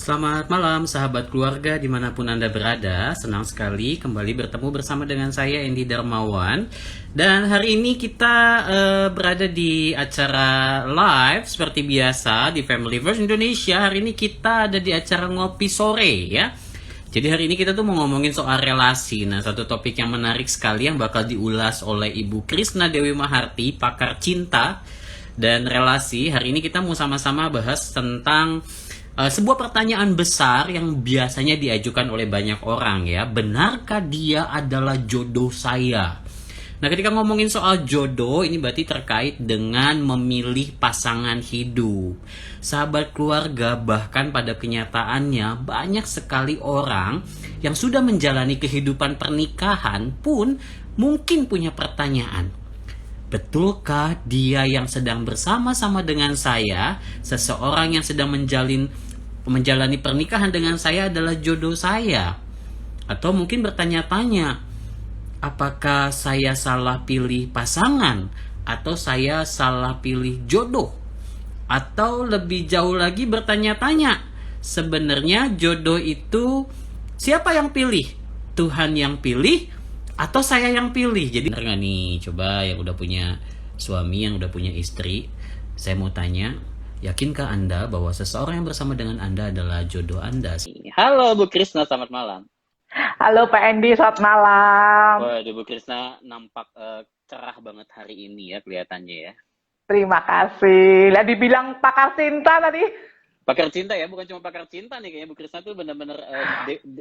Selamat malam sahabat keluarga dimanapun Anda berada. Senang sekali kembali bertemu bersama dengan saya Andy Darmawan. Dan hari ini kita berada di acara live seperti biasa di Family First Indonesia. Hari ini kita ada di acara ngopi sore ya. Jadi hari ini kita tuh mau ngomongin soal relasi. Nah, satu topik yang menarik sekali yang bakal diulas oleh Ibu Krisna Dewi Maharti, pakar cinta dan relasi. Hari ini kita mau sama-sama bahas tentang sebuah pertanyaan besar yang biasanya diajukan oleh banyak orang ya. Benarkah dia adalah jodoh saya? Nah, ketika ngomongin soal jodoh, ini berarti terkait dengan memilih pasangan hidup. Sahabat keluarga, bahkan pada kenyataannya banyak sekali orang yang sudah menjalani kehidupan pernikahan pun mungkin punya pertanyaan. Betulkah dia yang sedang bersama-sama dengan saya, seseorang yang sedang menjalani pernikahan dengan saya adalah jodoh saya? Atau mungkin bertanya-tanya, apakah saya salah pilih pasangan? Atau saya salah pilih jodoh? Atau lebih jauh lagi bertanya-tanya, sebenarnya jodoh itu siapa yang pilih? Tuhan yang pilih? Atau saya yang pilih? Jadi benar nggak nih? Coba yang udah punya suami, yang udah punya istri, saya mau tanya, yakinkah Anda bahwa seseorang yang bersama dengan Anda adalah jodoh Anda? Halo Bu Krisna, selamat malam. Halo Pak Andy, selamat malam. Waduh, Bu Krisna nampak cerah banget hari ini ya kelihatannya ya. Terima kasih. Lah dibilang pakar cinta tadi. Pakar cinta ya, bukan cuma pakar cinta nih kayaknya Bu Krisna tuh benar-benar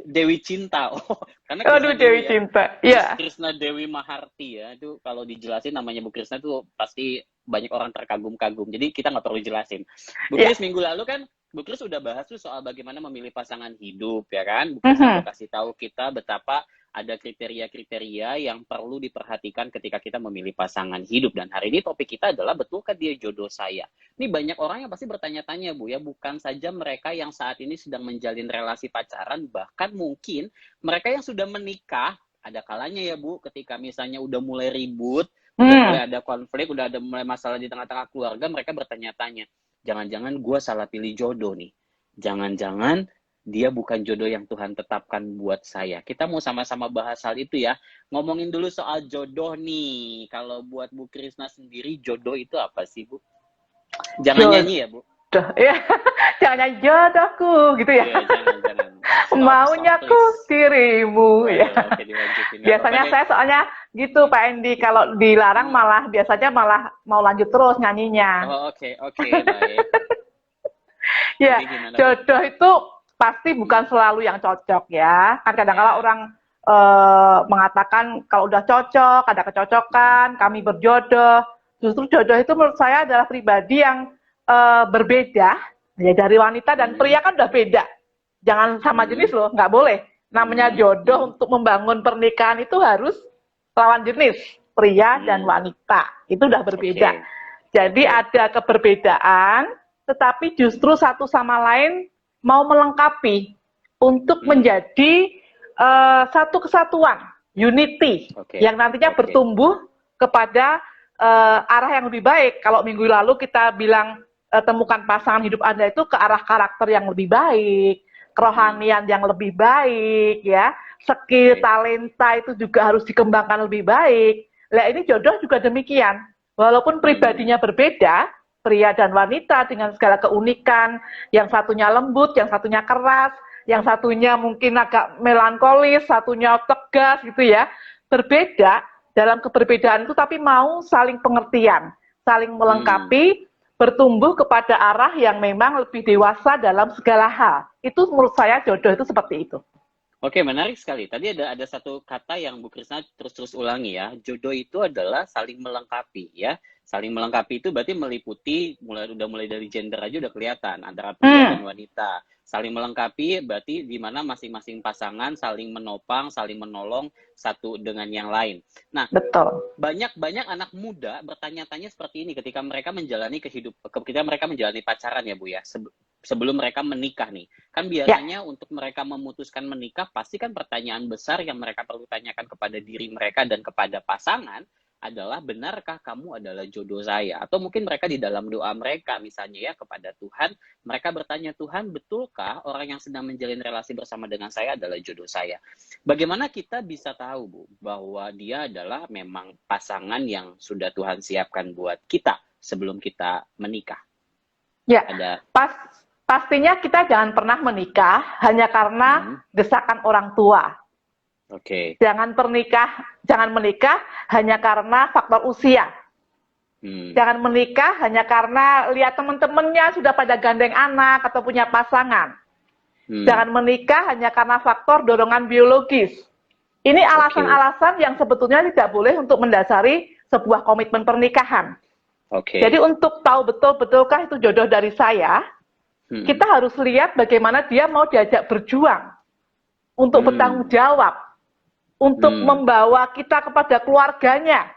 Dewi Cinta. Oh, karena Aduh, Dewi ya, cinta. Iya. Krisna Dewi Maharti ya, itu kalau dijelasin namanya Bu Krisna tuh pasti banyak orang terkagum-kagum. Jadi kita nggak perlu jelasin. Bu Kris, minggu lalu kan Bu Kris udah bahas tuh soal bagaimana memilih pasangan hidup ya kan. Bu Kris udah kasih tahu kita betapa ada kriteria-kriteria yang perlu diperhatikan ketika kita memilih pasangan hidup. Dan hari ini topik kita adalah, betulkah dia jodoh saya? Ini banyak orang yang pasti bertanya-tanya Bu ya, bukan saja mereka yang saat ini sedang menjalin relasi pacaran, bahkan mungkin mereka yang sudah menikah. Ada kalanya ya Bu, ketika misalnya udah mulai ribut, udah mulai ada konflik, udah ada mulai masalah di tengah-tengah keluarga, mereka bertanya-tanya, jangan-jangan gue salah pilih jodoh nih. Jangan-jangan dia bukan jodoh yang Tuhan tetapkan buat saya. Kita mau sama-sama bahas hal itu ya. Ngomongin dulu soal jodoh nih. Kalau buat Bu Krisna sendiri, jodoh itu apa sih Bu? Jangan nyanyi ya Bu? Ya, jangan nyanyi jodohku gitu ya. Iya, jangan. Maunya ku dirimu ya. Oke, Biasanya saya soalnya gitu Pak Andy, kalau dilarang biasanya malah mau lanjut terus nyanyinya. Oh, oke, baik. Ya, jodoh itu pasti bukan selalu yang cocok ya. Kan kadang-kadang orang mengatakan kalau udah cocok, ada kecocokan, kami berjodoh. Justru jodoh itu menurut saya adalah pribadi yang berbeda. Ya, dari wanita dan pria kan udah beda. Jangan sama jenis loh, nggak boleh. Namanya jodoh untuk membangun pernikahan itu harus lawan jenis, pria dan wanita. Itu udah berbeda. Jadi ada keberbedaan, tetapi justru satu sama lain mau melengkapi untuk menjadi satu kesatuan, unity, yang nantinya bertumbuh kepada arah yang lebih baik. Kalau minggu lalu kita bilang temukan pasangan hidup Anda itu ke arah karakter yang lebih baik, kerohanian yang lebih baik, ya, skill, talenta itu juga harus dikembangkan lebih baik. Nah, ini jodoh juga demikian. Walaupun pribadinya berbeda, pria dan wanita dengan segala keunikan, yang satunya lembut, yang satunya keras, yang satunya mungkin agak melankolis, satunya tegas gitu ya, berbeda dalam keberbedaan itu, tapi mau saling pengertian, saling melengkapi, bertumbuh kepada arah yang memang lebih dewasa dalam segala hal. Itu menurut saya jodoh itu seperti itu. Oke, menarik sekali. Tadi ada satu kata yang Bu Krisna terus-terus ulangi ya. Jodoh itu adalah saling melengkapi ya. Saling melengkapi itu berarti meliputi mulai dari gender aja udah kelihatan antara pria dan Hmm, wanita. Saling melengkapi berarti di mana masing-masing pasangan saling menopang, saling menolong satu dengan yang lain. Nah, betul. banyak anak muda bertanya-tanya seperti ini ketika mereka menjalani pacaran ya Bu ya, sebelum mereka menikah nih. Kan Ya, biasanya untuk mereka memutuskan menikah pasti kan pertanyaan besar yang mereka perlu tanyakan kepada diri mereka dan kepada pasangan adalah, benarkah kamu adalah jodoh saya? Atau mungkin mereka di dalam doa mereka misalnya ya kepada Tuhan, mereka bertanya, Tuhan, betulkah orang yang sedang menjalin relasi bersama dengan saya adalah jodoh saya? Bagaimana kita bisa tahu, Bu, bahwa dia adalah memang pasangan yang sudah Tuhan siapkan buat kita sebelum kita menikah? ya. Ada. Pastinya kita jangan pernah menikah hanya karena desakan orang tua. Oke. Jangan menikah hanya karena faktor usia. Jangan menikah hanya karena lihat teman-temannya sudah pada gandeng anak atau punya pasangan. Jangan menikah hanya karena faktor dorongan biologis. Ini alasan-alasan yang sebetulnya tidak boleh untuk mendasari sebuah komitmen pernikahan. Jadi untuk tahu betulkah itu jodoh dari saya, kita harus lihat bagaimana dia mau diajak berjuang untuk bertanggung jawab, untuk membawa kita kepada keluarganya.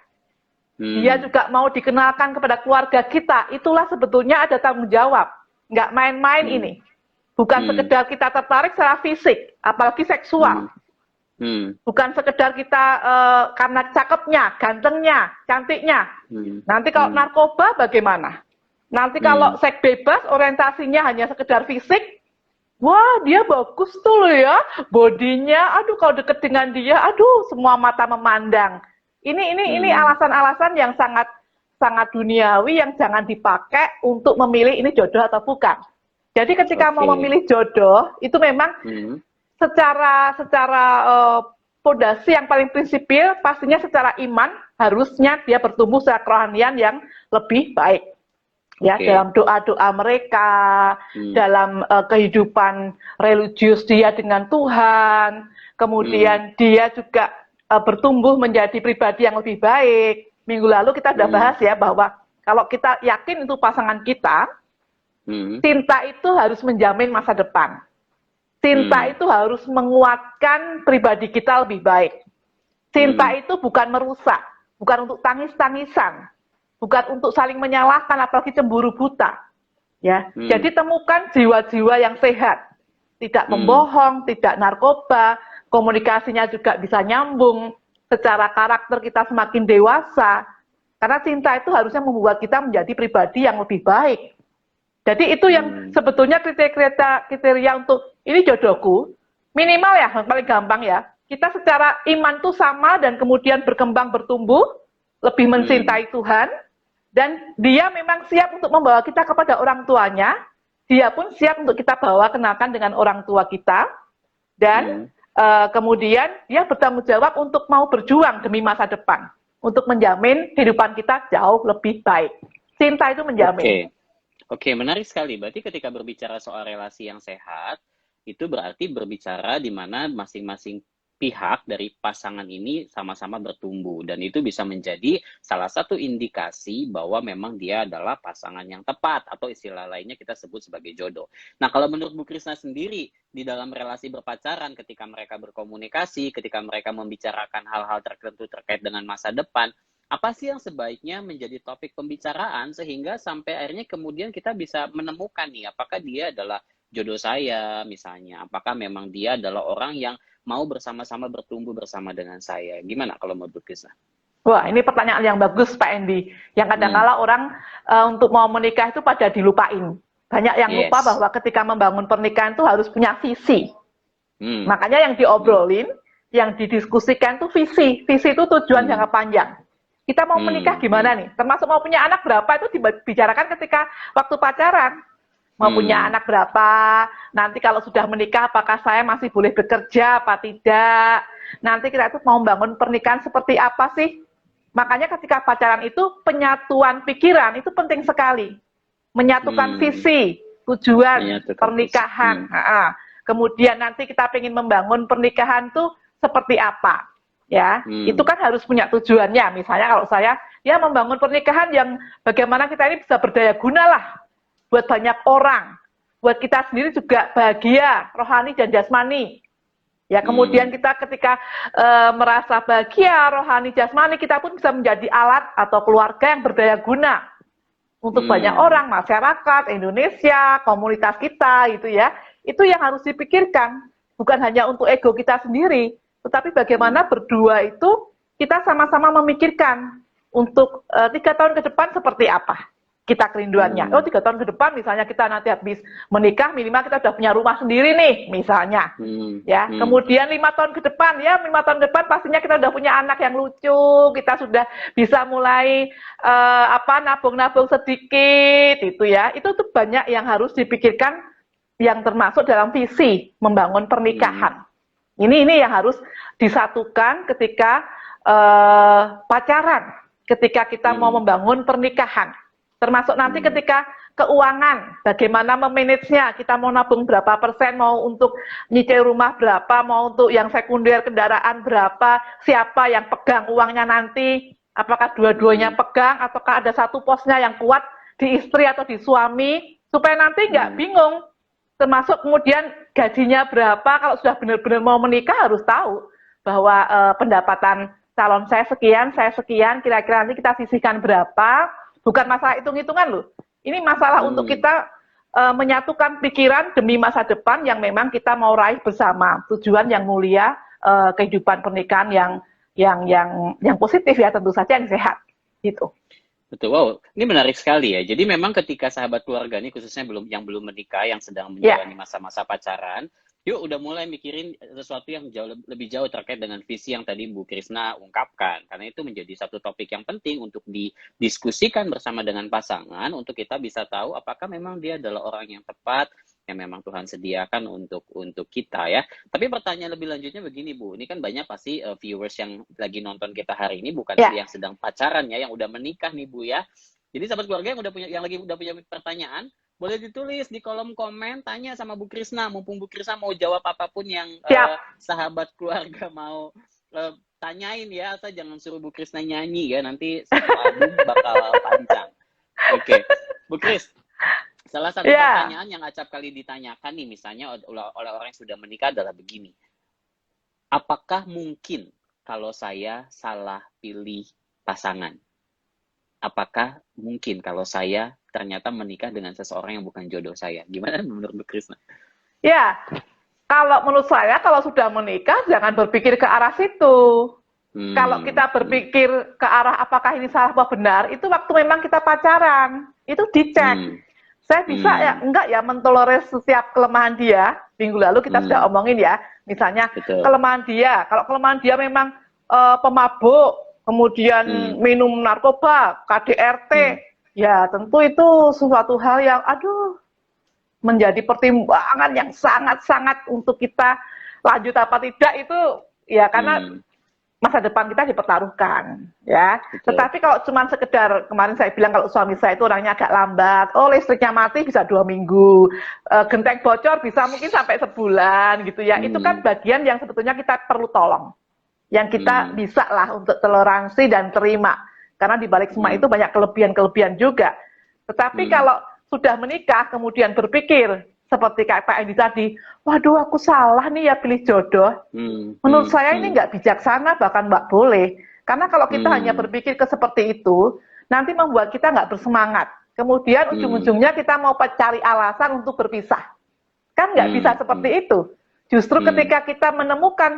Dia juga mau dikenalkan kepada keluarga kita. Itulah sebetulnya ada tanggung jawab. Nggak main-main ini. Bukan sekedar kita tertarik secara fisik, apalagi seksual. Bukan sekedar kita karena cakepnya, gantengnya, cantiknya. Nanti kalau narkoba bagaimana? Nanti kalau seks bebas, orientasinya hanya sekedar fisik, wah dia bagus tuh loh ya, bodinya, aduh kalau deket dengan dia, aduh semua mata memandang. Ini alasan-alasan yang sangat duniawi yang jangan dipakai untuk memilih ini jodoh atau bukan. Jadi ketika mau memilih jodoh itu memang secara fondasi yang paling prinsipil pastinya secara iman harusnya dia bertumbuh secara kerohanian yang lebih baik. Ya, dalam doa-doa mereka, dalam kehidupan religius dia dengan Tuhan, kemudian dia juga bertumbuh menjadi pribadi yang lebih baik. Minggu lalu kita sudah bahas ya bahwa kalau kita yakin itu pasangan kita, cinta itu harus menjamin masa depan. Cinta itu harus menguatkan pribadi kita lebih baik. Cinta itu bukan merusak, bukan untuk tangis-tangisan, bukan untuk saling menyalahkan apalagi cemburu buta. Ya, jadi temukan jiwa-jiwa yang sehat, tidak membohong, tidak narkoba, komunikasinya juga bisa nyambung, secara karakter kita semakin dewasa, karena cinta itu harusnya membuat kita menjadi pribadi yang lebih baik. Jadi itu yang sebetulnya kriteria untuk ini jodohku, minimal ya, paling gampang ya, kita secara iman tuh sama dan kemudian berkembang bertumbuh, lebih mencintai Tuhan, dan dia memang siap untuk membawa kita kepada orang tuanya, dia pun siap untuk kita bawa kenalkan dengan orang tua kita, dan kemudian dia bertanggung jawab untuk mau berjuang demi masa depan, untuk menjamin kehidupan kita jauh lebih baik. Cinta itu menjamin. Oke, menarik sekali. Berarti ketika berbicara soal relasi yang sehat, itu berarti berbicara di mana masing-masing pihak dari pasangan ini sama-sama bertumbuh, dan itu bisa menjadi salah satu indikasi bahwa memang dia adalah pasangan yang tepat, atau istilah lainnya kita sebut sebagai jodoh. Nah, kalau menurut Bu Krisna sendiri di dalam relasi berpacaran, ketika mereka berkomunikasi, ketika mereka membicarakan hal-hal tertentu terkait dengan masa depan, apa sih yang sebaiknya menjadi topik pembicaraan sehingga sampai akhirnya kemudian kita bisa menemukan nih apakah dia adalah jodoh saya misalnya, apakah memang dia adalah orang yang mau bersama-sama bertumbuh bersama dengan saya. Gimana kalau menurut Krisna? Wah, ini pertanyaan yang bagus Pak Endi. Yang kadang-kala orang untuk mau menikah itu pada dilupain. Banyak yang lupa bahwa ketika membangun pernikahan itu harus punya visi. Makanya yang diobrolin, yang didiskusikan itu visi. Visi itu tujuan jangka panjang. Kita mau menikah gimana nih? Termasuk mau punya anak berapa itu dibicarakan ketika waktu pacaran. Mau punya anak berapa, nanti kalau sudah menikah apakah saya masih boleh bekerja apa tidak, nanti kita itu mau membangun pernikahan seperti apa sih. Makanya ketika pacaran itu penyatuan pikiran itu penting sekali. Menyatukan visi, tujuan pernikahan. kemudian nanti kita ingin membangun pernikahan tuh seperti apa, ya. Itu kan harus punya tujuannya. Misalnya kalau saya ya membangun pernikahan yang bagaimana kita ini bisa berdaya guna lah buat banyak orang, buat kita sendiri juga bahagia rohani dan jasmani. Ya, kemudian kita ketika merasa bahagia rohani jasmani, kita pun bisa menjadi alat atau keluarga yang berdaya guna untuk banyak orang, masyarakat Indonesia, komunitas kita, gitu ya. Itu yang harus dipikirkan, bukan hanya untuk ego kita sendiri, tetapi bagaimana berdua itu kita sama-sama memikirkan untuk 3 tahun ke depan seperti apa kita kerinduannya. Oh, 3 tahun ke depan misalnya kita nanti habis menikah, minimal kita sudah punya rumah sendiri nih, misalnya. Ya, kemudian 5 tahun ke depan, ya 5 tahun ke depan pastinya kita sudah punya anak yang lucu, kita sudah bisa mulai nabung-nabung sedikit, itu ya. Itu tuh banyak yang harus dipikirkan, yang termasuk dalam visi membangun pernikahan. Ini yang harus disatukan ketika pacaran, ketika kita mau membangun pernikahan. Termasuk nanti ketika keuangan, bagaimana memanagenya, kita mau nabung berapa persen, mau untuk nyicil rumah berapa, mau untuk yang sekunder kendaraan berapa, siapa yang pegang uangnya nanti, apakah dua-duanya pegang, ataukah ada satu posnya yang kuat di istri atau di suami, supaya nanti nggak bingung, termasuk kemudian gajinya berapa, kalau sudah benar-benar mau menikah harus tahu bahwa pendapatan calon saya sekian, kira-kira nanti kita sisihkan berapa. Bukan masalah hitung-hitungan loh. Ini masalah untuk kita menyatukan pikiran demi masa depan yang memang kita mau raih bersama. Tujuan yang mulia, kehidupan pernikahan yang positif ya, tentu saja yang sehat. Gitu. Betul, wow, ini menarik sekali ya. Jadi memang ketika sahabat keluarga ini khususnya yang belum menikah, yang sedang menjalani masa-masa pacaran, yuk udah mulai mikirin sesuatu yang lebih jauh terkait dengan visi yang tadi Bu Krisna ungkapkan. Karena itu menjadi satu topik yang penting untuk didiskusikan bersama dengan pasangan, untuk kita bisa tahu apakah memang dia adalah orang yang tepat, yang memang Tuhan sediakan untuk kita ya. Tapi pertanyaan lebih lanjutnya begini Bu, ini kan banyak pasti viewers yang lagi nonton kita hari ini bukan yang sedang pacaran ya, yang udah menikah nih Bu ya. Jadi sahabat keluarga yang udah punya pertanyaan, boleh ditulis di kolom komen, tanya sama Bu Krisna, mumpung Bu Krisna mau jawab apapun yang sahabat keluarga mau tanyain ya, asal jangan suruh Bu Krisna nyanyi ya, nanti satu album bakal panjang. Oke, Bu Kris, salah satu pertanyaan yang acap kali ditanyakan nih, misalnya oleh orang yang sudah menikah adalah begini, apakah mungkin kalau saya salah pilih pasangan? Apakah mungkin kalau saya ternyata menikah dengan seseorang yang bukan jodoh saya? Gimana menurut Bu Krisna? Ya, kalau menurut saya, kalau sudah menikah, jangan berpikir ke arah situ. Kalau kita berpikir ke arah apakah ini salah atau benar, itu waktu memang kita pacaran, itu dicek. Saya bisa enggak ya mentolerir setiap kelemahan dia. Minggu lalu kita sudah omongin ya, misalnya kelemahan dia. Kalau kelemahan dia memang pemabuk, kemudian minum narkoba, KDRT, ya tentu itu sesuatu hal yang menjadi pertimbangan yang sangat-sangat untuk kita lanjut apa tidak itu ya, karena masa depan kita dipertaruhkan ya. Tetapi kalau cuma sekedar, kemarin saya bilang kalau suami saya itu orangnya agak lambat, listriknya mati bisa 2 minggu, genteng bocor bisa mungkin sampai sebulan gitu ya, itu kan bagian yang sebetulnya kita perlu tolong, yang kita bisa lah untuk toleransi dan terima, karena di balik semua itu banyak kelebihan-kelebihan juga. Tetapi kalau sudah menikah kemudian berpikir seperti kayak Pak Edi tadi, waduh aku salah nih ya pilih jodoh, menurut saya ini nggak bijaksana, bahkan nggak boleh. Karena kalau kita hanya berpikir ke seperti itu, nanti membuat kita nggak bersemangat, kemudian ujung-ujungnya kita mau cari alasan untuk berpisah, kan nggak bisa seperti itu. Justru ketika kita menemukan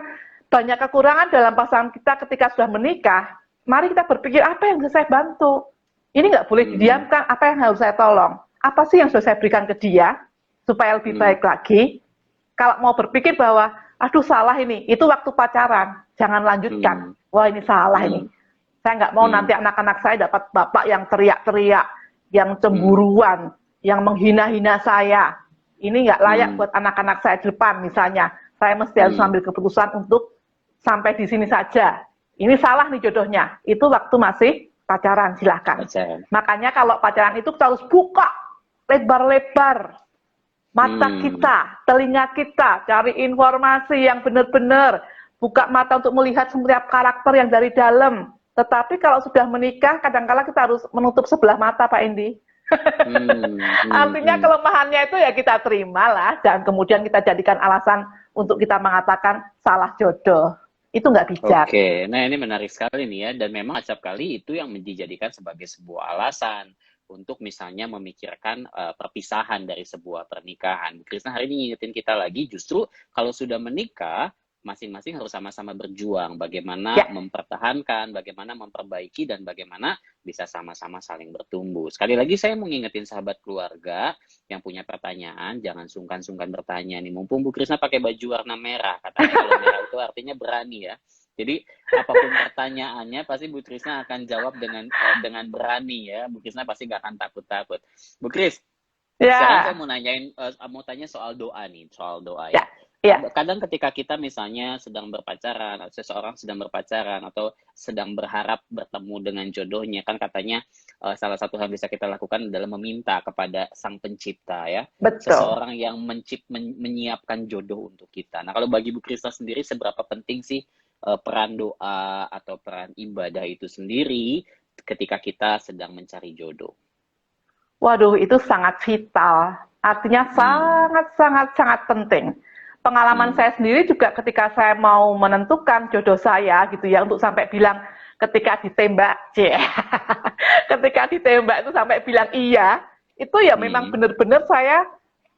banyak kekurangan dalam pasangan kita ketika sudah menikah, mari kita berpikir apa yang bisa saya bantu. Ini nggak boleh didiamkan, apa yang harus saya tolong. Apa sih yang sudah saya berikan ke dia, supaya lebih baik lagi. Kalau mau berpikir bahwa, aduh salah ini, itu waktu pacaran, jangan lanjutkan. Wah ini salah ini. Saya nggak mau nanti anak-anak saya dapat bapak yang teriak-teriak, yang cemburuan, yang menghina-hina saya. Ini nggak layak buat anak-anak saya di depan misalnya. Saya mesti harus ambil keputusan untuk sampai di sini saja. Ini salah nih jodohnya. Itu waktu masih pacaran, silahkan. Makanya kalau pacaran itu kita harus buka lebar-lebar. Mata kita, telinga kita, cari informasi yang benar-benar, buka mata untuk melihat setiap karakter yang dari dalam. Tetapi kalau sudah menikah, kadang-kala kita harus menutup sebelah mata, Pak Endi. Artinya kelemahannya itu ya kita terima lah, dan kemudian kita jadikan alasan untuk kita mengatakan salah jodoh. Itu nggak bijak. Oke, nah ini menarik sekali nih ya, dan memang acap kali itu yang dijadikan sebagai sebuah alasan untuk misalnya memikirkan perpisahan dari sebuah pernikahan. Bu Krisna hari ini ngingetin kita lagi, justru kalau sudah menikah, masing-masing harus sama-sama berjuang bagaimana mempertahankan, bagaimana memperbaiki, dan bagaimana bisa sama-sama saling bertumbuh. Sekali lagi saya mau ngingetin sahabat keluarga yang punya pertanyaan, jangan sungkan-sungkan bertanya nih. Mumpung Bu Krisna pakai baju warna merah, katanya kalau merah itu artinya berani ya. Jadi apapun pertanyaannya pasti Bu Krisna akan jawab dengan berani ya. Bu Krisna pasti nggak akan takut-takut. Bu Kris, sekarang saya mau tanya soal doa nih, soal doa ya. Kadang ketika kita misalnya sedang berpacaran, atau seseorang sedang berpacaran atau sedang berharap bertemu dengan jodohnya, kan katanya salah satu hal yang bisa kita lakukan adalah meminta kepada Sang Pencipta ya. Betul. Seseorang yang menyiapkan jodoh untuk kita. Nah, kalau bagi Bu Krisna sendiri seberapa penting sih peran doa atau peran ibadah itu sendiri ketika kita sedang mencari jodoh? Waduh, itu sangat vital. Artinya sangat penting. Pengalaman saya sendiri juga ketika saya mau menentukan jodoh saya gitu ya, untuk sampai bilang ketika ditembak, ketika ditembak itu sampai bilang iya, itu ya memang benar-benar saya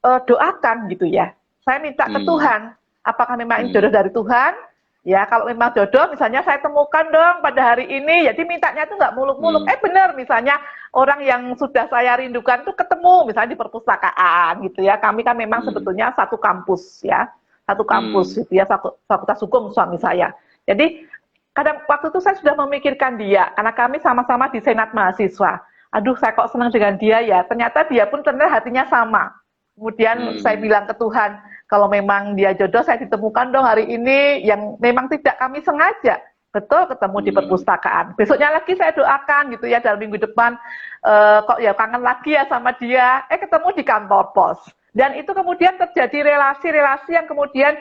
doakan gitu ya. Saya minta ke Tuhan, apakah memang ini jodoh dari Tuhan? Ya, kalau memang jodoh, misalnya saya temukan dong pada hari ini, jadi mintanya tuh nggak muluk-muluk. Benar, misalnya orang yang sudah saya rindukan tuh ketemu, misalnya di perpustakaan gitu ya. Kami kan memang sebetulnya satu kampus ya, gitu ya, fakultas hukum suami saya. Jadi kadang waktu itu saya sudah memikirkan dia, karena kami sama-sama di senat mahasiswa. Aduh, saya kok senang dengan dia ya. Ternyata dia pun ternyata hatinya sama. Kemudian saya bilang ke Tuhan, kalau memang dia jodoh, saya ditemukan dong hari ini, yang memang tidak kami sengaja. Betul, ketemu di perpustakaan. Besoknya lagi saya doakan gitu ya, dalam minggu depan, kok ya kangen lagi ya sama dia, ketemu di kantor pos. Dan itu kemudian terjadi relasi-relasi yang kemudian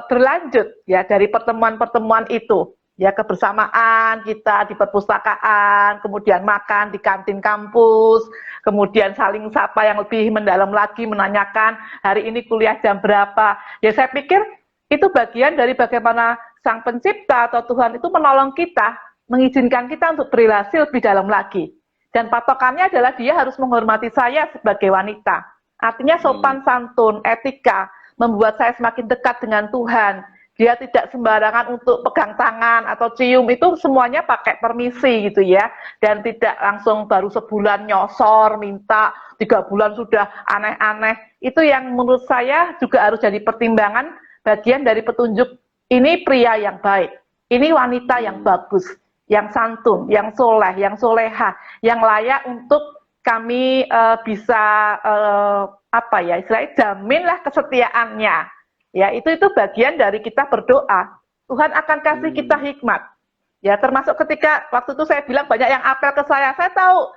berlanjut ya, dari pertemuan-pertemuan itu. Ya, kebersamaan kita di perpustakaan, kemudian makan di kantin kampus, kemudian saling sapa yang lebih mendalam lagi, menanyakan hari ini kuliah jam berapa. Ya, saya pikir itu bagian dari bagaimana Sang Pencipta atau Tuhan itu menolong kita, mengizinkan kita untuk berrelasi lebih dalam lagi. Dan patokannya adalah dia harus menghormati saya sebagai wanita. Artinya sopan santun, etika, membuat saya semakin dekat dengan Tuhan. Dia tidak sembarangan untuk pegang tangan atau cium, itu semuanya pakai permisi gitu ya. Dan tidak langsung baru sebulan nyosor, minta 3 bulan sudah aneh-aneh. Itu yang menurut saya juga harus jadi pertimbangan, bagian dari petunjuk ini pria yang baik, ini wanita yang bagus, yang santun, yang soleh, yang soleha, yang layak untuk kami bisa istilahnya jaminlah kesetiaannya. Ya, itu bagian dari kita berdoa. Tuhan akan kasih kita hikmat. Ya, termasuk ketika waktu itu saya bilang banyak yang apel ke saya. Saya tahu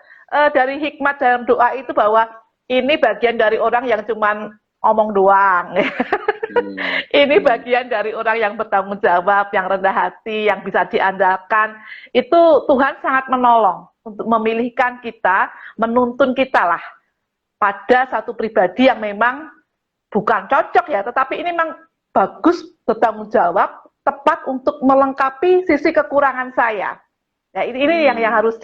dari hikmat dalam doa itu bahwa ini bagian dari orang yang cuman omong doang. Ini bagian dari orang yang bertanggung jawab, yang rendah hati, yang bisa diandalkan. Itu Tuhan sangat menolong untuk memilihkan kita, menuntun kita lah pada satu pribadi yang memang bukan cocok ya, tetapi ini memang bagus, bertanggung jawab, tepat untuk melengkapi sisi kekurangan saya. Ya, ini yang harus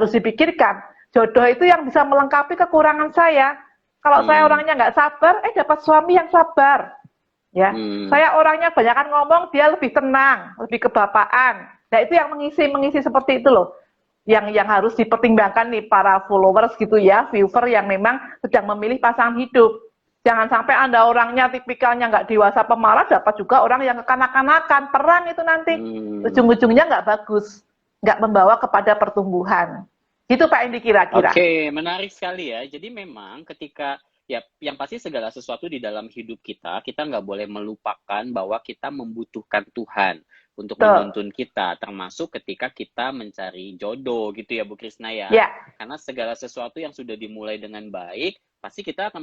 dipikirkan. Jodoh itu yang bisa melengkapi kekurangan saya. Kalau saya orangnya nggak sabar, dapat suami yang sabar. Ya, saya orangnya banyakan ngomong, dia lebih tenang, lebih kebapaan. Nah, itu yang mengisi seperti itu loh. Yang harus dipertimbangkan nih para followers gitu ya, viewer yang memang sedang memilih pasangan hidup. Jangan sampai Anda orangnya tipikalnya nggak dewasa pemalas, dapat juga orang yang kekanak-kanakan, perang itu nanti ujung-ujungnya nggak bagus, nggak membawa kepada pertumbuhan. Gitu Pak Endi kira-kira. Oke, menarik sekali ya. Jadi memang ketika ya yang pasti segala sesuatu di dalam hidup kita nggak boleh melupakan bahwa kita membutuhkan Tuhan untuk menuntun kita, termasuk ketika kita mencari jodoh gitu ya Bu Krisna ya. Karena segala sesuatu yang sudah dimulai dengan baik pasti kita akan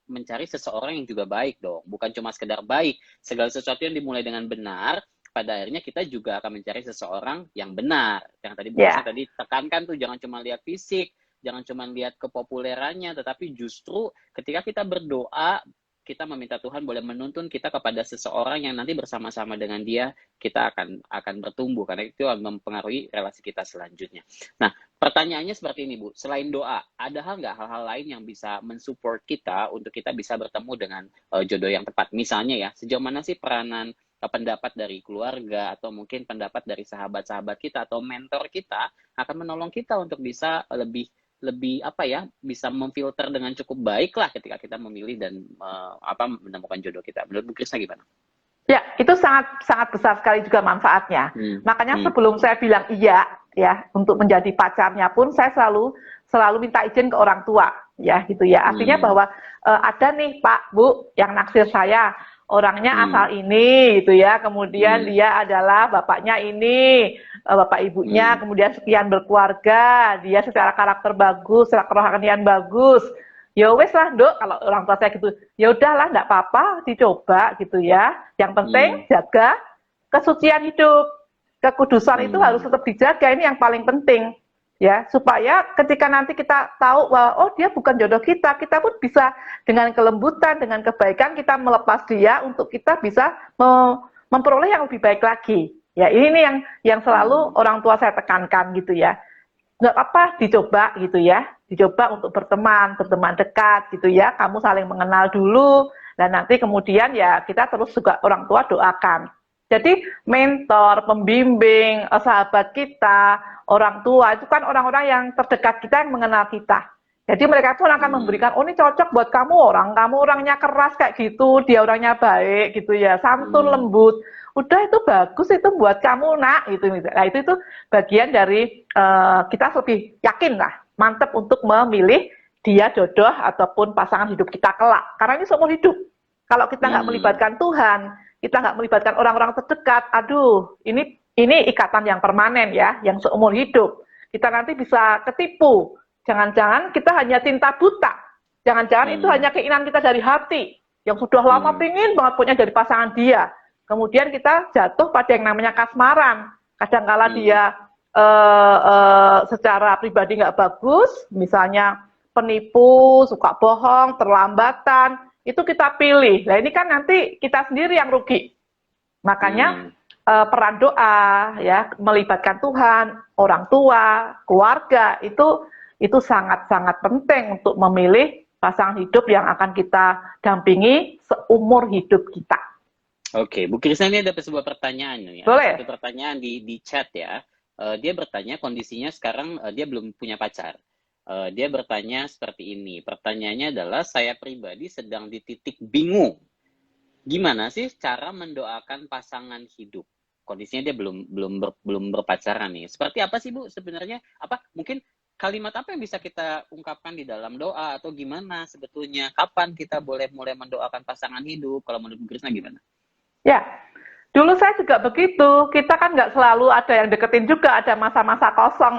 mencari seseorang yang juga baik dong. Bukan cuma sekedar baik. Segala sesuatu yang dimulai dengan benar, pada akhirnya kita juga akan mencari seseorang yang benar. Yang tadi Bu Krisna tadi tekankan tuh, jangan cuma lihat fisik, jangan cuma lihat kepopulerannya, tetapi justru ketika kita berdoa, kita meminta Tuhan boleh menuntun kita kepada seseorang yang nanti bersama-sama dengan dia kita akan bertumbuh, karena itu akan mempengaruhi relasi kita selanjutnya. Nah, pertanyaannya seperti ini Bu, selain doa, ada hal lain yang bisa mensupport kita untuk kita bisa bertemu dengan jodoh yang tepat? Misalnya ya, sejauh mana sih peranan pendapat dari keluarga atau mungkin pendapat dari sahabat-sahabat kita atau mentor kita akan menolong kita untuk bisa lebih bisa memfilter dengan cukup baik lah ketika kita memilih dan menemukan jodoh kita. Menurut Bu Krisna gimana? Ya, itu sangat sangat besar sekali juga manfaatnya. Makanya sebelum saya bilang iya ya untuk menjadi pacarnya pun saya selalu minta izin ke orang tua ya gitu ya. Artinya bahwa ada nih Pak Bu yang naksir saya, orangnya asal ini gitu ya. Kemudian dia adalah bapaknya ini, bapak ibunya, kemudian sekian berkeluarga, dia secara karakter bagus, secara kerohanian bagus. Ya wes lah Dok, kalau orang tua saya gitu, ya udahlah enggak apa-apa, dicoba gitu ya. Yang penting jaga kesucian hidup. Kekudusan itu harus tetap dijaga, ini yang paling penting. Ya, supaya ketika nanti kita tahu bahwa oh dia bukan jodoh kita pun bisa dengan kelembutan, dengan kebaikan kita melepas dia untuk kita bisa memperoleh yang lebih baik lagi. Ya, ini yang selalu orang tua saya tekankan gitu ya. Nggak apa dicoba gitu ya, dicoba untuk berteman dekat gitu ya, kamu saling mengenal dulu, dan nanti kemudian ya kita terus juga orang tua doakan. Jadi mentor, pembimbing, sahabat kita, orang tua itu kan orang-orang yang terdekat kita yang mengenal kita. Jadi mereka pun akan memberikan, oh ini cocok buat kamu orangnya keras kayak gitu, dia orangnya baik gitu ya, santun, lembut. Udah itu bagus itu buat kamu nak gitu. Nah itu bagian dari kita lebih yakin lah, mantep untuk memilih dia jodoh ataupun pasangan hidup kita kelak. Karena ini seumur hidup. Kalau kita nggak melibatkan Tuhan, kita nggak melibatkan orang-orang terdekat, aduh ini ikatan yang permanen ya, yang seumur hidup. Kita nanti bisa ketipu. Jangan-jangan kita hanya tinta buta. Jangan-jangan itu hanya keinginan kita dari hati, yang sudah lama pingin banget punya dari pasangan dia. Kemudian kita jatuh pada yang namanya kasmaran. Kadang-kala dia secara pribadi nggak bagus, misalnya penipu, suka bohong, terlambatan, itu kita pilih. Nah ini kan nanti kita sendiri yang rugi. Makanya peran doa, ya melibatkan Tuhan, orang tua, keluarga itu sangat-sangat penting untuk memilih pasangan hidup yang akan kita dampingi seumur hidup kita. Oke, Bu Krisna, ini ada sebuah pertanyaan ya. Boleh. Satu pertanyaan di chat ya. Dia bertanya kondisinya sekarang dia belum punya pacar. Dia bertanya seperti ini. Pertanyaannya adalah, saya pribadi sedang di titik bingung. Gimana sih cara mendoakan pasangan hidup? Kondisinya dia belum berpacaran nih. Seperti apa sih Bu sebenarnya? Mungkin kalimat apa yang bisa kita ungkapkan di dalam doa, atau gimana sebetulnya? Kapan kita boleh mulai mendoakan pasangan hidup? Kalau menurut Bu Krisna gimana? Ya, dulu saya juga begitu. Kita kan nggak selalu ada yang deketin juga, ada masa-masa kosong.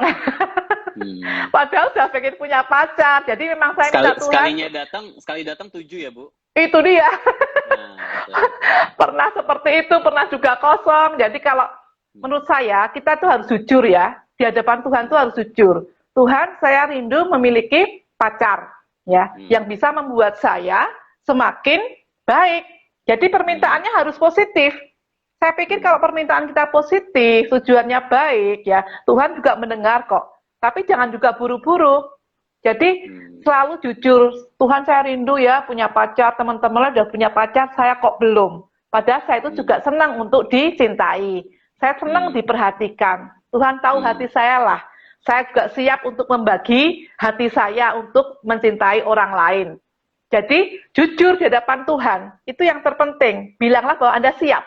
Padahal udah pengen punya pacar. Jadi memang saya minta Tuhan. Sekali datang 7 ya Bu? Itu dia. Nah, pernah seperti itu, pernah juga kosong. Jadi kalau menurut saya, kita tuh harus jujur ya. Di hadapan Tuhan tuh harus jujur. Tuhan, saya rindu memiliki pacar, ya, yang bisa membuat saya semakin baik. Jadi permintaannya harus positif. Saya pikir kalau permintaan kita positif, tujuannya baik, ya, Tuhan juga mendengar kok. Tapi jangan juga buru-buru. Jadi selalu jujur, Tuhan saya rindu ya punya pacar, teman-teman udah punya pacar, saya kok belum. Padahal saya itu juga senang untuk dicintai. Saya senang diperhatikan. Tuhan tahu hati saya lah. Saya juga siap untuk membagi hati saya untuk mencintai orang lain. Jadi jujur di hadapan Tuhan, itu yang terpenting. Bilanglah bahwa Anda siap.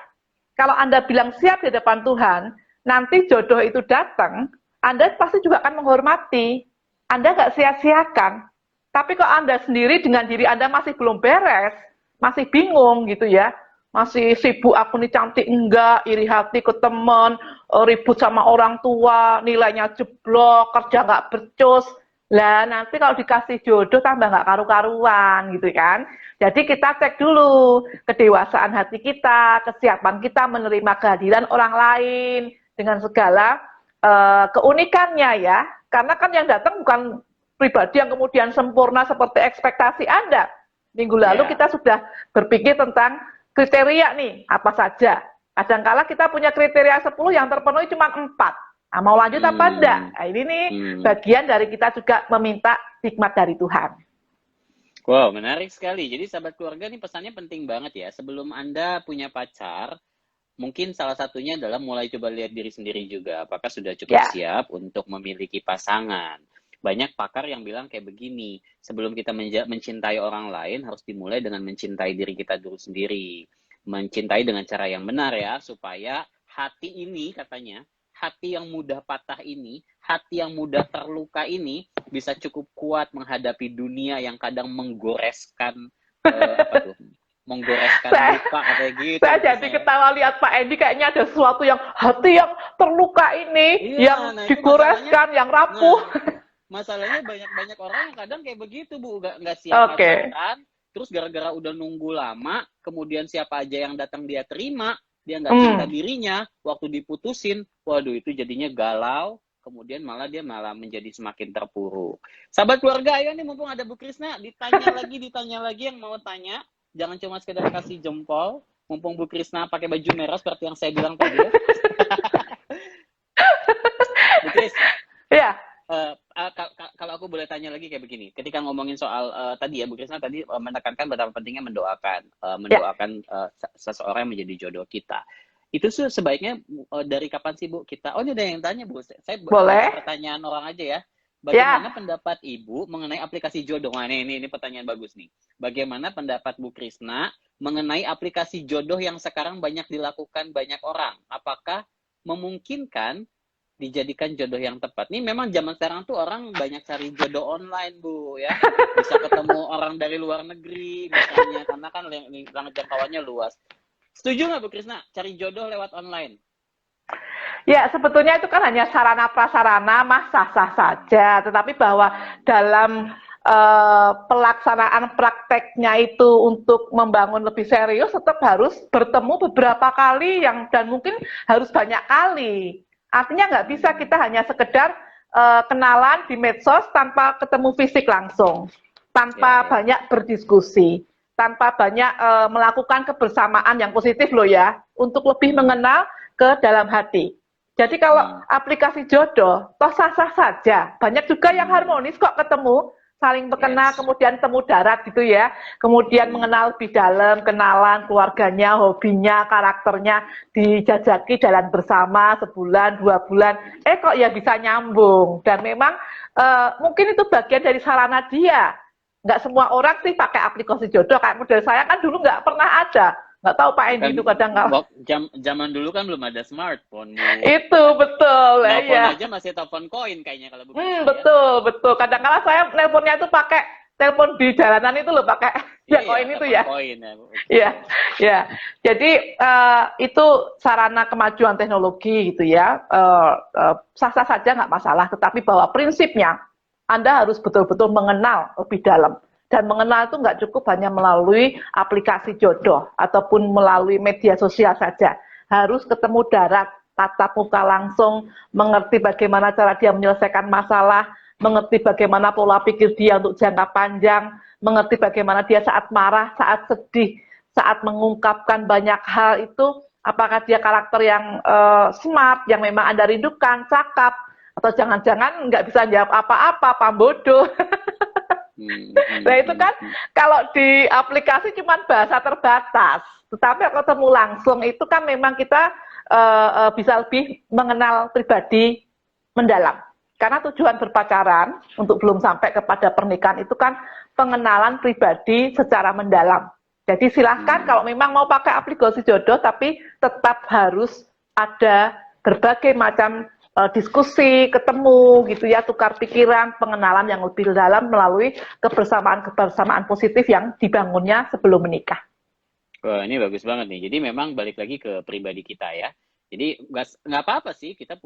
Kalau Anda bilang siap di hadapan Tuhan, nanti jodoh itu datang, Anda pasti juga akan menghormati. Anda nggak sia-siakan. Tapi kalau Anda sendiri dengan diri Anda masih belum beres, masih bingung gitu ya, masih sibuk aku nih cantik enggak, iri hati ke teman, ribut sama orang tua, nilainya jeblok, kerja nggak becus, Lah nanti kalau dikasih jodoh tambah nggak karu-karuan gitu kan. Jadi kita cek dulu kedewasaan hati kita, kesiapan kita menerima kehadiran orang lain dengan segala keunikannya ya. Karena kan yang datang bukan pribadi yang kemudian sempurna seperti ekspektasi Anda. Minggu lalu kita sudah berpikir tentang kriteria nih, apa saja. Kadangkala kita punya kriteria 10 yang terpenuhi cuma 4. Nah, mau lanjut apa enggak? Nah, ini nih bagian dari kita juga meminta hikmat dari Tuhan. Wow, menarik sekali. Jadi sahabat keluarga nih pesannya penting banget ya. Sebelum Anda punya pacar, mungkin salah satunya adalah mulai coba lihat diri sendiri juga. Apakah sudah cukup siap untuk memiliki pasangan? Banyak pakar yang bilang kayak begini, sebelum kita mencintai orang lain harus dimulai dengan mencintai diri kita dulu sendiri. Mencintai dengan cara yang benar ya, supaya hati ini katanya, hati yang mudah patah ini, hati yang mudah terluka ini bisa cukup kuat menghadapi dunia yang kadang menggoreskan menggoreskan luka kayak gitu. Saya jadi ketawa lihat Pak Endi kayaknya ada sesuatu yang hati yang terluka ini, yang digoreskan, yang rapuh. Masalahnya banyak orang yang kadang kayak begitu Bu, nggak siap pacaran, terus gara-gara udah nunggu lama, kemudian siapa aja yang datang dia terima, dia nggak cinta dirinya, waktu diputusin, waduh itu jadinya galau, kemudian dia malah menjadi semakin terpuruk. Sahabat keluarga, ayo nih mumpung ada Bu Krisna, ditanya lagi yang mau tanya, jangan cuma sekedar kasih jempol, mumpung Bu Krisna pakai baju merah seperti yang saya bilang tadi. Bu Kris, ya. Kalau aku boleh tanya lagi kayak begini, ketika ngomongin soal tadi ya Bu Krisna tadi menekankan betapa pentingnya mendoakan seseorang yang menjadi jodoh kita. Itu sebaiknya dari kapan sih Bu kita? Oh ini ada yang tanya Bu, saya boleh pertanyaan orang aja ya. Bagaimana pendapat Ibu mengenai aplikasi jodoh? Nah, ini pertanyaan bagus nih. Bagaimana pendapat Bu Krisna mengenai aplikasi jodoh yang sekarang banyak dilakukan banyak orang? Apakah memungkinkan dijadikan jodoh yang tepat? Nih memang zaman sekarang tuh orang banyak cari jodoh online Bu ya, bisa ketemu orang dari luar negeri misalnya, karena kan jangkauannya luas. Setuju nggak Bu Krisna cari jodoh lewat online? Ya sebetulnya itu kan hanya sarana prasarana, sah-sah saja, tetapi bahwa dalam pelaksanaan prakteknya itu untuk membangun lebih serius tetap harus bertemu beberapa kali dan mungkin harus banyak kali. Artinya nggak bisa kita hanya sekedar kenalan di medsos tanpa ketemu fisik langsung, tanpa banyak berdiskusi, tanpa banyak melakukan kebersamaan yang positif loh ya, untuk lebih mengenal ke dalam hati. Jadi kalau aplikasi jodoh, toh sah-sah saja. Banyak juga yang harmonis kok ketemu, saling mengenal, kemudian temu darat gitu ya. Kemudian mengenal lebih dalam, kenalan keluarganya, hobinya, karakternya, dijajaki jalan bersama sebulan, 2 bulan. Kok ya bisa nyambung. Dan memang mungkin itu bagian dari sarana dia. Nggak semua orang sih pakai aplikasi jodoh. Kayak model saya kan dulu nggak pernah ada. Nggak tahu Pak Endi itu kadang nggak. Zaman dulu kan belum ada smartphone. Itu betul. Telepon aja masih telepon koin kayaknya kalau begitu. Betul. Kadang-kadang saya nelponnya itu pakai telepon di jalanan itu loh, pakai koin itu ya. Koin ya. Jadi itu sarana kemajuan teknologi gitu ya. Sah-sah saja nggak masalah. Tetapi bahwa prinsipnya Anda harus betul-betul mengenal lebih dalam. Dan mengenal itu nggak cukup hanya melalui aplikasi jodoh ataupun melalui media sosial saja. Harus ketemu darat, tatap muka langsung, mengerti bagaimana cara dia menyelesaikan masalah, mengerti bagaimana pola pikir dia untuk jangka panjang, mengerti bagaimana dia saat marah, saat sedih, saat mengungkapkan banyak hal itu, apakah dia karakter yang smart, yang memang Anda rindukan, cakap, atau jangan-jangan nggak bisa jawab apa-apa, pambodo. Nah itu kan kalau di aplikasi cuma bahasa terbatas, tetapi kalau ketemu langsung itu kan memang kita bisa lebih mengenal pribadi mendalam. Karena tujuan berpacaran untuk belum sampai kepada pernikahan itu kan pengenalan pribadi secara mendalam. Jadi silahkan kalau memang mau pakai aplikasi jodoh, tapi tetap harus ada berbagai macam diskusi, ketemu gitu ya, tukar pikiran, pengenalan yang lebih dalam melalui kebersamaan positif yang dibangunnya sebelum menikah. Wah, ini bagus banget nih. Jadi memang balik lagi ke pribadi kita ya. Jadi nggak apa-apa sih kita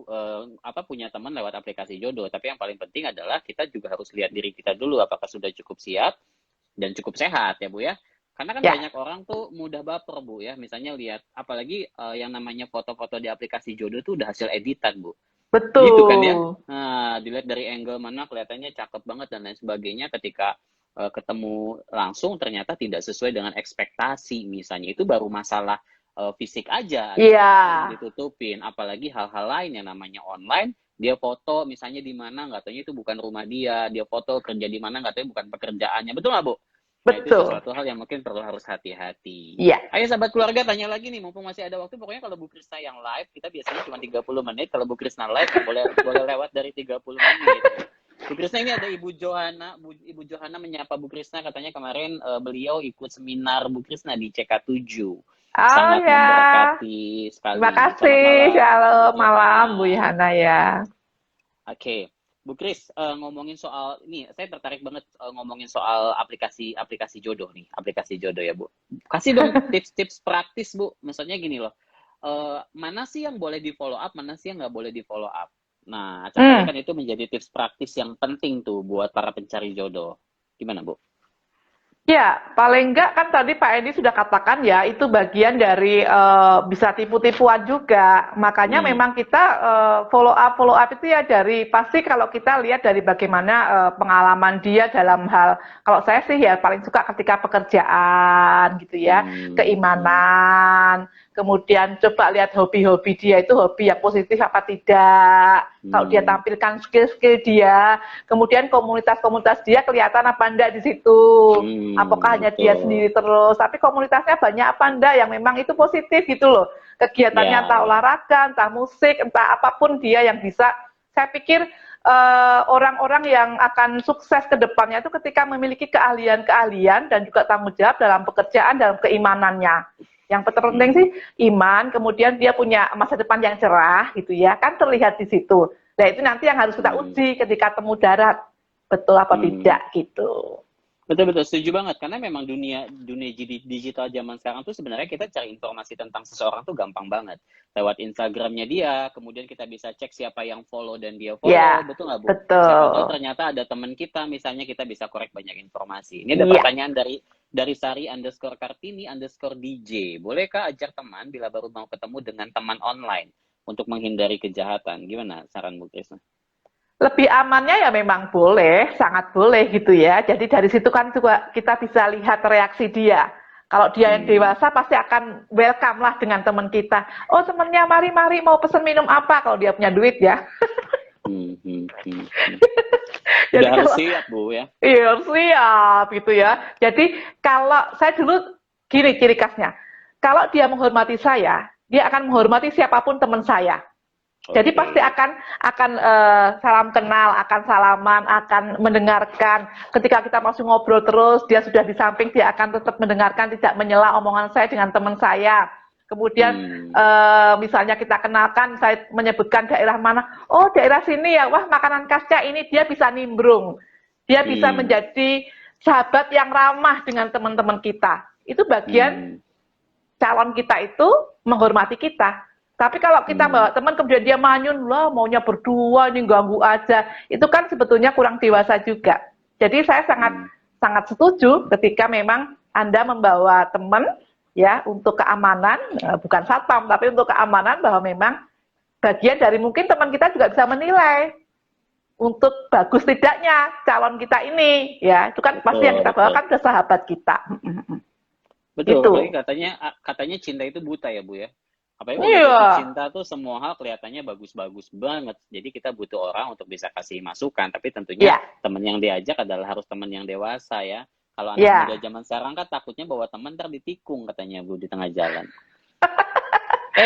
punya teman lewat aplikasi jodoh, tapi yang paling penting adalah kita juga harus lihat diri kita dulu apakah sudah cukup siap dan cukup sehat ya Bu ya. Karena kan Ya, banyak orang tuh mudah baper Bu ya, misalnya lihat apalagi yang namanya foto-foto di aplikasi jodoh tuh udah hasil editan Bu. Gitu kan ya. betul. Nah, dilihat dari angle mana kelihatannya cakep banget dan lain sebagainya ketika ketemu langsung ternyata tidak sesuai dengan ekspektasi misalnya. Itu baru masalah fisik aja Iya, harus ditutupin. Apalagi hal-hal lain yang namanya online, dia foto misalnya di mana nggak tahu itu bukan rumah dia foto kerja di mana nggak tahu bukan pekerjaannya. Betul nggak Bu? Nah, itu betul. sesuatu hal yang mungkin perlu harus hati-hati. Iya. Ayo sahabat keluarga tanya lagi nih, mumpung masih ada waktu. Pokoknya kalau Bu Krisna yang live, kita biasanya cuma 30 menit. Kalau Bu Krisna live, boleh lewat dari 30 menit. Bu Krisna ini ada Ibu Johana. Ibu Johana menyapa Bu Krisna, katanya kemarin beliau ikut seminar Bu Krisna di CK7. Oh Sangat ya, memberkati sekali. terima Selamat kasih. malam, Shalom Bu malam, Johana. Bu Yana ya. Oke, Bu Kris, ngomongin soal ini, saya tertarik banget ngomongin soal aplikasi jodoh nih, aplikasi jodoh ya Bu. Kasih dong tips-tips praktis Bu. Maksudnya gini loh, mana sih yang boleh di follow up, mana sih yang nggak boleh di follow up. Nah, acapkali kan itu menjadi tips praktis yang penting tuh buat para pencari jodoh. Gimana Bu? Ya, paling enggak kan tadi Pak Edi sudah katakan ya, itu bagian dari bisa tipu-tipuan juga. Makanya memang kita follow up itu ya dari pasti kalau kita lihat dari bagaimana pengalaman dia dalam hal, kalau saya sih ya paling suka ketika pekerjaan gitu ya, keimanan, kemudian coba lihat hobi-hobi dia itu hobi yang positif apa tidak. Kalau dia tampilkan skill-skill dia, kemudian komunitas-komunitas dia kelihatan apa enggak di situ. Apakah hanya dia sendiri terus, tapi komunitasnya banyak apa enggak yang memang itu positif gitu loh. Kegiatannya entah olahraga, entah musik, entah apapun dia yang bisa. Saya pikir orang-orang yang akan sukses ke depannya itu ketika memiliki keahlian-keahlian dan juga tanggung jawab dalam pekerjaan, dalam keimanannya. Yang terpenting sih iman, kemudian dia punya masa depan yang cerah gitu ya, kan terlihat di situ. Nah itu nanti yang harus kita uji ketika temu darat, betul apa tidak gitu. Betul-betul setuju banget karena memang dunia digital zaman sekarang tuh sebenarnya kita cari informasi tentang seseorang tuh gampang banget lewat Instagramnya dia, kemudian kita bisa cek siapa yang follow dan dia follow, Ya, betul nggak Bu? betul. Siapa tahu ternyata ada teman kita, misalnya kita bisa korek banyak informasi. Ini ada pertanyaan dari Sari_Kartini_DJ. Bolehkah ajak teman bila baru mau ketemu dengan teman online untuk menghindari kejahatan? Gimana saran Bu Krisna? Lebih amannya ya memang boleh, sangat boleh gitu ya. Jadi dari situ kan juga kita bisa lihat reaksi dia. Kalau dia yang dewasa pasti akan welcome lah dengan teman kita. Oh temennya mari-mari mau pesen minum apa kalau dia punya duit ya. Jadi harus siap Bu ya. Iya siap gitu ya. Jadi kalau saya dulu gini ciri khasnya. Kalau dia menghormati saya, dia akan menghormati siapapun teman saya. Jadi pasti akan salam kenal, akan salaman, akan mendengarkan. Ketika kita masih ngobrol terus, dia sudah di samping, dia akan tetap mendengarkan, tidak menyela omongan saya dengan teman saya. Kemudian misalnya kita kenalkan, saya menyebutkan daerah mana. Oh daerah sini ya, wah makanan khasnya ini, dia bisa nimbrung. Dia bisa menjadi sahabat yang ramah dengan teman-teman kita. Itu bagian calon kita itu menghormati kita. Tapi kalau kita bawa teman kemudian dia manyun lah maunya berdua ini ganggu aja, itu kan sebetulnya kurang dewasa juga. Jadi saya sangat setuju ketika memang Anda membawa teman ya untuk keamanan, bukan satpam tapi untuk keamanan, bahwa memang bagian dari mungkin teman kita juga bisa menilai untuk bagus tidaknya calon kita ini ya, itu kan pasti yang kita bawa kan ke sahabat kita. Betul, gitu. katanya cinta itu buta ya Bu ya. Apalagi kalau cinta tuh semua hal kelihatannya bagus-bagus banget. Jadi kita butuh orang untuk bisa kasih masukan. Tapi tentunya teman yang diajak adalah harus teman yang dewasa ya. Kalau anak muda zaman sekarang kan takutnya bawa teman ntar ditikung katanya Bu di tengah jalan.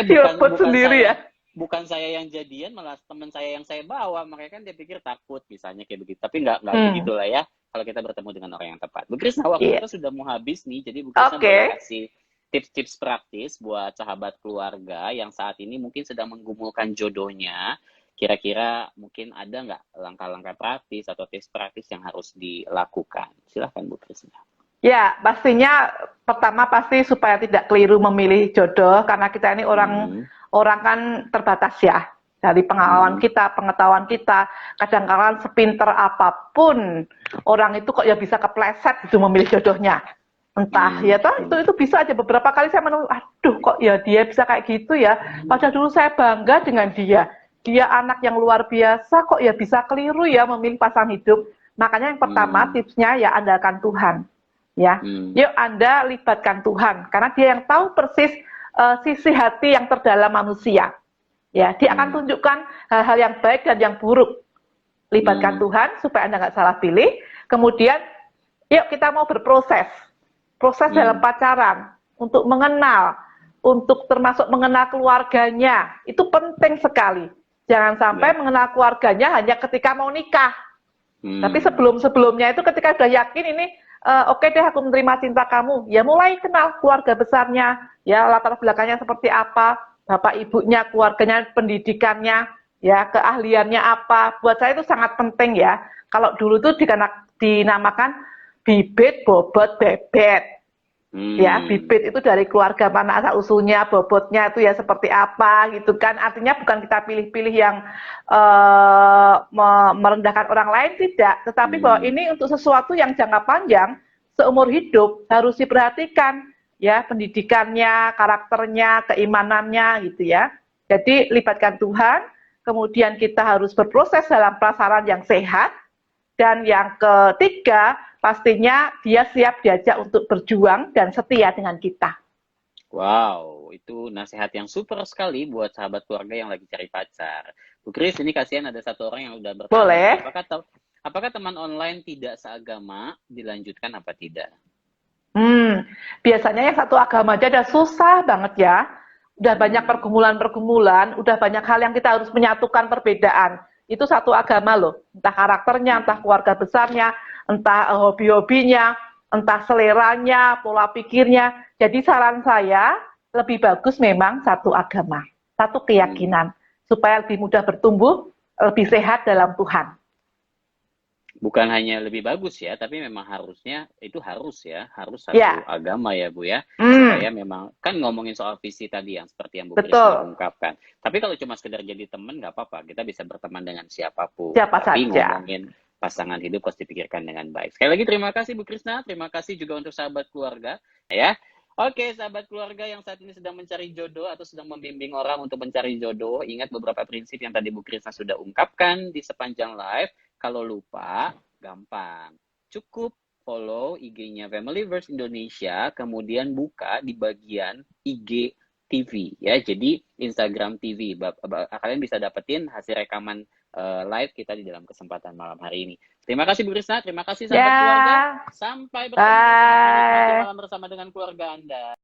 Bukan sendiri saya, ya. Bukan saya yang jadian, malah teman saya yang saya bawa. Makanya kan dia pikir takut misalnya kayak begitu. Tapi nggak begitu lah ya. Kalau kita bertemu dengan orang yang tepat. Bu Krisna, waktu kita sudah mau habis nih. Jadi Bu Krisna boleh kasih tips-tips praktis buat sahabat keluarga yang saat ini mungkin sedang menggumulkan jodohnya. Kira-kira mungkin ada nggak langkah-langkah praktis atau tips praktis yang harus dilakukan? Silahkan Bu Krisna. Ya, pastinya pertama pasti supaya tidak keliru memilih jodoh, karena kita ini orang kan terbatas ya. Dari pengalaman kita, pengetahuan kita, kadang-kadang sepinter apapun orang itu kok ya bisa kepleset gitu memilih jodohnya. Entah ya toh itu bisa aja. Beberapa kali saya menemukan, aduh kok ya dia bisa kayak gitu ya. Padahal dulu saya bangga dengan dia. Dia anak yang luar biasa, kok ya bisa keliru ya memilih pasangan hidup. Makanya yang pertama tipsnya ya andalkan Tuhan. Ya, yuk Anda libatkan Tuhan karena dia yang tahu persis sisi hati yang terdalam manusia. Ya, dia akan tunjukkan hal-hal yang baik dan yang buruk. Libatkan Tuhan supaya Anda nggak salah pilih. Kemudian, yuk kita mau berproses. Proses dalam pacaran untuk mengenal, untuk termasuk mengenal keluarganya itu penting sekali. Jangan sampai mengenal keluarganya hanya ketika mau nikah. Tapi sebelum-sebelumnya itu ketika sudah yakin ini oke deh aku menerima cinta kamu, ya mulai kenal keluarga besarnya, ya latar belakangnya seperti apa, bapak ibunya, keluarganya, pendidikannya, ya keahliannya apa. Buat saya itu sangat penting ya. Kalau dulu tuh dinamakan bibit, bobot, bebet. Ya, bibit itu dari keluarga mana asal usulnya, bobotnya itu ya seperti apa gitu kan. Artinya bukan kita pilih-pilih yang merendahkan orang lain, tidak. Tetapi bahwa ini untuk sesuatu yang jangka panjang, seumur hidup harus diperhatikan. Ya, pendidikannya, karakternya, keimanannya gitu ya. Jadi libatkan Tuhan, kemudian kita harus berproses dalam pasaran yang sehat, dan yang ketiga pastinya dia siap diajak untuk berjuang dan setia dengan kita. Wow, itu nasihat yang super sekali buat sahabat keluarga yang lagi cari pacar. Bu Kris, ini kasihan ada satu orang yang udah bertanya. Boleh. Apakah teman online tidak seagama dilanjutkan apa tidak? Biasanya yang satu agama aja udah susah banget ya. Udah banyak pergumulan-pergumulan, udah banyak hal yang kita harus menyatukan perbedaan. Itu satu agama loh. Entah karakternya, entah keluarga besarnya, entah hobi-hobinya, entah seleranya, pola pikirnya. Jadi saran saya lebih bagus memang satu agama, satu keyakinan. Supaya lebih mudah bertumbuh, lebih sehat dalam Tuhan. Bukan hanya lebih bagus ya, tapi memang harusnya itu harus satu agama ya Bu ya, supaya memang kan ngomongin soal visi tadi yang seperti yang Bu Kris ungkapkan. Tapi kalau cuma sekedar jadi teman nggak apa-apa, kita bisa berteman dengan siapapun. Tapi ngomongin pasangan hidup harus dipikirkan dengan baik. Sekali lagi terima kasih Bu Krisna, terima kasih juga untuk sahabat keluarga ya. Oke, sahabat keluarga yang saat ini sedang mencari jodoh atau sedang membimbing orang untuk mencari jodoh, ingat beberapa prinsip yang tadi Bu Krisna sudah ungkapkan di sepanjang live. Kalau lupa, gampang. Cukup follow IG-nya Familyverse Indonesia, kemudian buka di bagian IG TV ya. Jadi Instagram TV. Kalian bisa dapetin hasil rekaman live kita di dalam kesempatan malam hari ini. Terima kasih Bu Krisna, terima kasih sahabat keluarga. Sampai bertemu malam bersama dengan keluarga Anda.